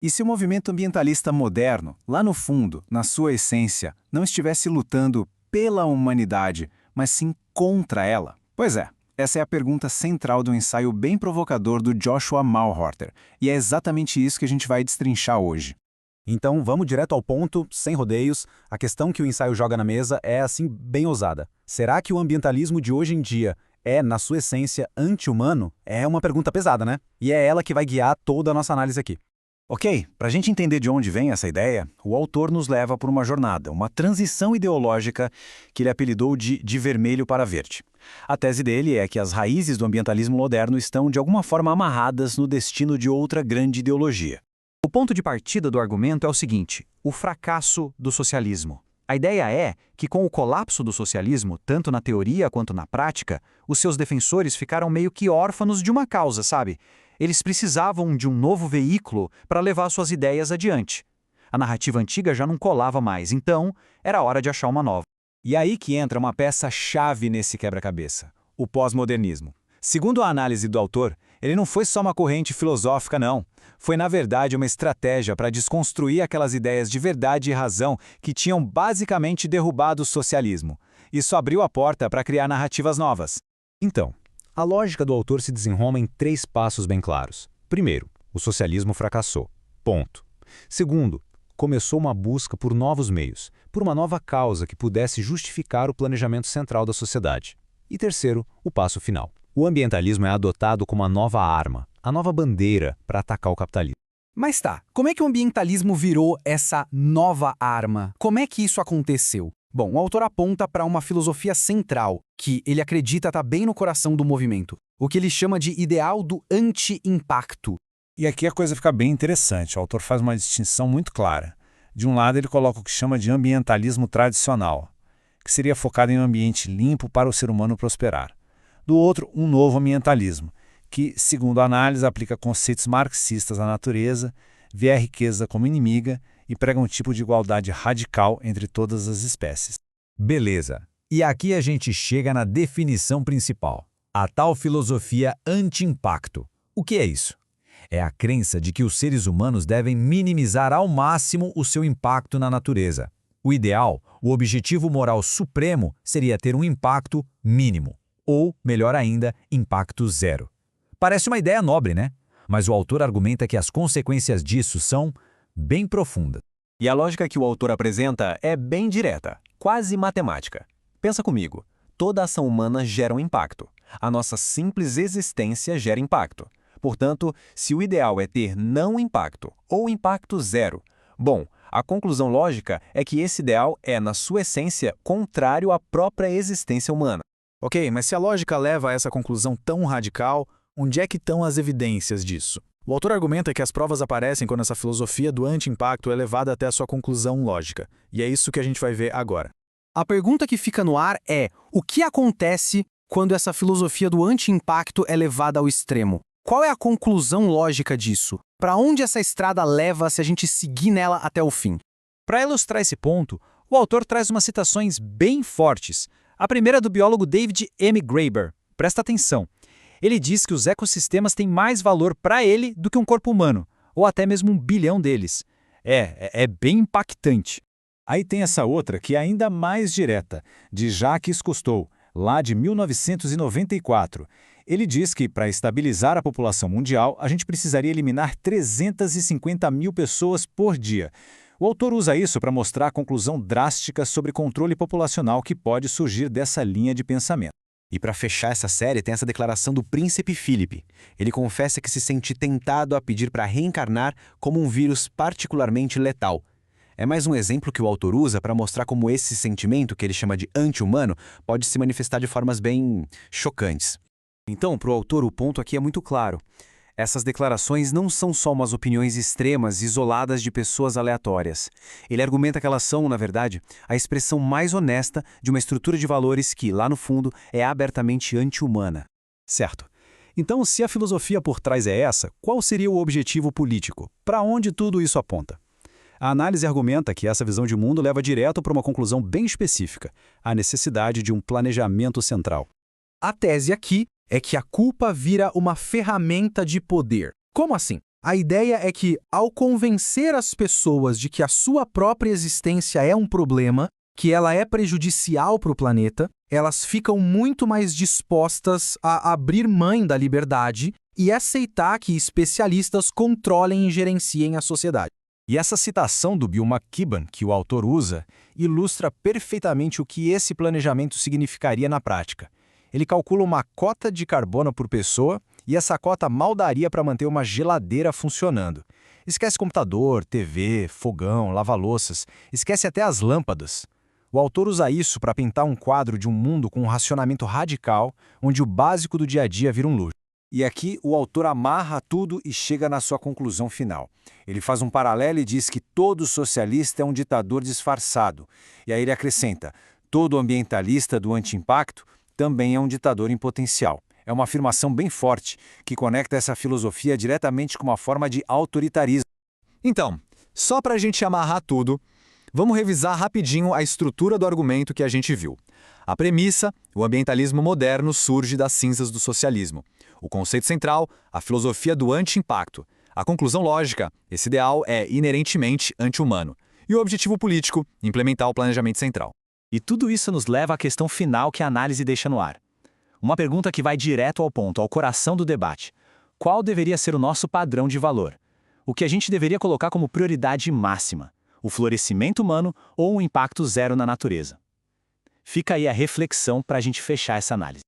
E se o movimento ambientalista moderno, lá no fundo, na sua essência, não estivesse lutando pela humanidade, mas sim contra ela? Pois é, essa é a pergunta central do ensaio bem provocador do Joshua Malhotter, e é exatamente isso que a gente vai destrinchar hoje. Então, vamos direto ao ponto, sem rodeios. A questão que o ensaio joga na mesa é, assim, bem ousada. Será que o ambientalismo de hoje em dia é, na sua essência, anti-humano? É uma pergunta pesada, né? E é ela que vai guiar toda a nossa análise aqui. Ok, para a gente entender de onde vem essa ideia, o autor nos leva por uma jornada, uma transição ideológica que ele apelidou de vermelho para verde. A tese dele é que as raízes do ambientalismo moderno estão, de alguma forma, amarradas no destino de outra grande ideologia. O ponto de partida do argumento é o seguinte: o fracasso do socialismo. A ideia é que, com o colapso do socialismo, tanto na teoria quanto na prática, os seus defensores ficaram meio que órfãos de uma causa, sabe? Eles precisavam de um novo veículo para levar suas ideias adiante. A narrativa antiga já não colava mais, então era hora de achar uma nova. E aí que entra uma peça-chave nesse quebra-cabeça: o pós-modernismo. Segundo a análise do autor, ele não foi só uma corrente filosófica, não. Foi, na verdade, uma estratégia para desconstruir aquelas ideias de verdade e razão que tinham basicamente derrubado o socialismo. Isso abriu a porta para criar narrativas novas. Então, a lógica do autor se desenrola em 3 passos bem claros. Primeiro, o socialismo fracassou. Ponto. Segundo, começou uma busca por novos meios, por uma nova causa que pudesse justificar o planejamento central da sociedade. E terceiro, o passo final. O ambientalismo é adotado como a nova arma, a nova bandeira para atacar o capitalismo. Mas tá, como é que o ambientalismo virou essa nova arma? Como é que isso aconteceu? Bom, o autor aponta para uma filosofia central, que ele acredita está bem no coração do movimento, o que ele chama de ideal do anti-impacto. E aqui a coisa fica bem interessante. O autor faz uma distinção muito clara. De um lado, ele coloca o que chama de ambientalismo tradicional, que seria focado em um ambiente limpo para o ser humano prosperar. Do outro, um novo ambientalismo, que, segundo a análise, aplica conceitos marxistas à natureza, vê a riqueza como inimiga e prega um tipo de igualdade radical entre todas as espécies. Beleza. E aqui a gente chega na definição principal, a tal filosofia anti-impacto. O que é isso? É a crença de que os seres humanos devem minimizar ao máximo o seu impacto na natureza. O ideal, o objetivo moral supremo, seria ter um impacto mínimo, ou, melhor ainda, impacto zero. Parece uma ideia nobre, né? Mas o autor argumenta que as consequências disso são bem profundas. E a lógica que o autor apresenta é bem direta, quase matemática. Pensa comigo, toda ação humana gera um impacto. A nossa simples existência gera impacto. Portanto, se o ideal é ter não impacto ou impacto zero, bom, a conclusão lógica é que esse ideal é, na sua essência, contrário à própria existência humana. Ok, mas se a lógica leva a essa conclusão tão radical, onde é que estão as evidências disso? O autor argumenta que as provas aparecem quando essa filosofia do anti-impacto é levada até a sua conclusão lógica. E é isso que a gente vai ver agora. A pergunta que fica no ar é: o que acontece quando essa filosofia do anti-impacto é levada ao extremo? Qual é a conclusão lógica disso? Para onde essa estrada leva se a gente seguir nela até o fim? Para ilustrar esse ponto, o autor traz umas citações bem fortes. A primeira é do biólogo David M. Graeber. Presta atenção. Ele diz que os ecossistemas têm mais valor para ele do que um corpo humano, ou até mesmo 1 bilhão deles. É bem impactante. Aí tem essa outra que é ainda mais direta, de Jacques Cousteau, lá de 1994. Ele diz que, para estabilizar a população mundial, a gente precisaria eliminar 350 mil pessoas por dia. O autor usa isso para mostrar a conclusão drástica sobre controle populacional que pode surgir dessa linha de pensamento. E para fechar essa série tem essa declaração do príncipe Philip. Ele confessa que se sente tentado a pedir para reencarnar como um vírus particularmente letal. É mais um exemplo que o autor usa para mostrar como esse sentimento, que ele chama de anti-humano, pode se manifestar de formas bem chocantes. Então, para o autor, o ponto aqui é muito claro. Essas declarações não são só umas opiniões extremas, isoladas de pessoas aleatórias. Ele argumenta que elas são, na verdade, a expressão mais honesta de uma estrutura de valores que, lá no fundo, é abertamente anti-humana. Certo. Então, se a filosofia por trás é essa, qual seria o objetivo político? Para onde tudo isso aponta? A análise argumenta que essa visão de mundo leva direto para uma conclusão bem específica, a necessidade de um planejamento central. A tese aqui é que a culpa vira uma ferramenta de poder. Como assim? A ideia é que, ao convencer as pessoas de que a sua própria existência é um problema, que ela é prejudicial para o planeta, elas ficam muito mais dispostas a abrir mão da liberdade e aceitar que especialistas controlem e gerenciem a sociedade. E essa citação do Bill McKibben, que o autor usa, ilustra perfeitamente o que esse planejamento significaria na prática. Ele calcula uma cota de carbono por pessoa e essa cota mal daria para manter uma geladeira funcionando. Esquece computador, TV, fogão, lava-louças, esquece até as lâmpadas. O autor usa isso para pintar um quadro de um mundo com um racionamento radical, onde o básico do dia a dia vira um luxo. E aqui o autor amarra tudo e chega na sua conclusão final. Ele faz um paralelo e diz que todo socialista é um ditador disfarçado. E aí ele acrescenta, todo ambientalista do anti-impacto também é um ditador em potencial. É uma afirmação bem forte, que conecta essa filosofia diretamente com uma forma de autoritarismo. Então, só para a gente amarrar tudo, vamos revisar rapidinho a estrutura do argumento que a gente viu. A premissa, o ambientalismo moderno surge das cinzas do socialismo. O conceito central, a filosofia do anti-impacto. A conclusão lógica, esse ideal é inerentemente anti-humano. E o objetivo político, implementar o planejamento central. E tudo isso nos leva à questão final que a análise deixa no ar. Uma pergunta que vai direto ao ponto, ao coração do debate. Qual deveria ser o nosso padrão de valor? O que a gente deveria colocar como prioridade máxima? O florescimento humano ou um impacto zero na natureza? Fica aí a reflexão para a gente fechar essa análise.